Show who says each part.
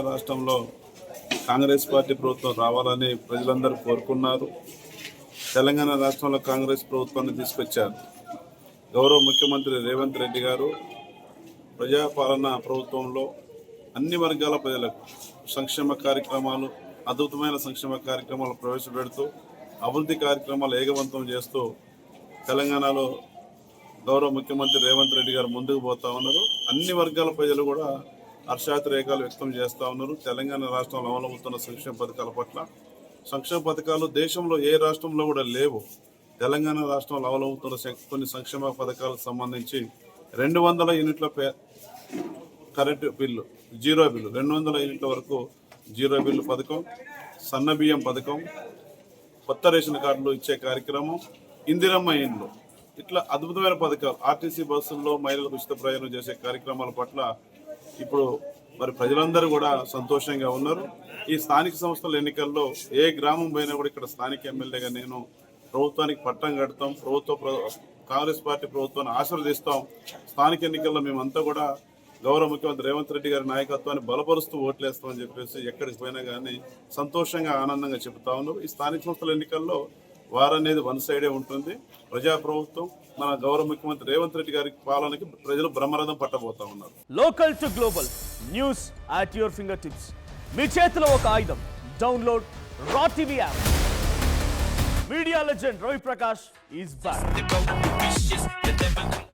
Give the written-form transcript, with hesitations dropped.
Speaker 1: రాష్ట్రంలో కాంగ్రెస్ పార్టీ ప్రభుత్వం రావాలని ప్రజలందరూ కోరుకున్నారు. తెలంగాణ రాష్ట్రంలో కాంగ్రెస్ ప్రభుత్వాన్ని తీసుకొచ్చారు. గౌరవ ముఖ్యమంత్రి రేవంత్ రెడ్డి గారు ప్రజాపాలన ప్రభుత్వంలో అన్ని వర్గాల ప్రజలకు సంక్షేమ కార్యక్రమాలు, అద్భుతమైన సంక్షేమ కార్యక్రమాలు ప్రవేశపెడుతూ అభివృద్ధి కార్యక్రమాలు ఏకవంతం చేస్తూ తెలంగాణలో గౌరవ ముఖ్యమంత్రి రేవంత్ రెడ్డి గారు ముందుకు పోతా ఉన్నారు. అన్ని వర్గాల ప్రజలు కూడా హర్షాతిరేకాలు వ్యక్తం చేస్తూ ఉన్నారు. తెలంగాణ రాష్ట్రంలో అమలవుతున్న సంక్షేమ పథకాల పట్ల. సంక్షేమ పథకాలు దేశంలో ఏ రాష్ట్రంలో కూడా లేవు. తెలంగాణ రాష్ట్రంలో అమలవుతున్న కొన్ని సంక్షేమ పథకాలకు సంబంధించి 200 యూనిట్ల కరెంటు బిల్లు, జీరో బిల్లు, 200 యూనిట్ల వరకు జీరో బిల్లు పథకం, సన్న బియ్యం పథకం, కొత్త రేషన్ కార్డులు ఇచ్చే కార్యక్రమం, ఇందిరమ్మ ఇండ్లు, ఇట్లా అద్భుతమైన పథకాలు, ఆర్టీసీ బస్సుల్లో మహిళలకు ఉచిత ప్రయాణం చేసే కార్యక్రమాల పట్ల ఇప్పుడు మరి ప్రజలందరూ కూడా సంతోషంగా ఉన్నారు. ఈ స్థానిక సంస్థల ఎన్నికల్లో ఏ గ్రామం పోయినా కూడా ఇక్కడ స్థానిక ఎమ్మెల్యేగా నేను ప్రభుత్వానికి పట్టం కడతాం, కాంగ్రెస్ పార్టీ ప్రభుత్వాన్ని ఆశీర్వదిస్తాం. స్థానిక ఎన్నికల్లో మేమంతా కూడా గౌరవ ముఖ్యమంత్రి రేవంత్ రెడ్డి గారి నాయకత్వాన్ని బలపరుస్తూ ఓట్లేస్తామని చెప్పేసి ఎక్కడికి పోయినా కానీ సంతోషంగా ఆనందంగా చెబుతా ఉన్నారు. ఈ స్థానిక సంస్థల ఎన్నికల్లో వారనేది వన్ సైడే ఉంటుంది. ప్రజాప్రభుత్వం మన గౌరవ ముఖ్యమంత్రి రేవంత్ రెడ్డి గారి పాలనకి ప్రజలు బ్రహ్మరథం పట్టబోతా ఉన్నారు.
Speaker 2: Local to global news at your finger tips. మీ చేతిలో ఒక ఆయుధం. Download Raw TV app. Media legend Ravi Prakash is back.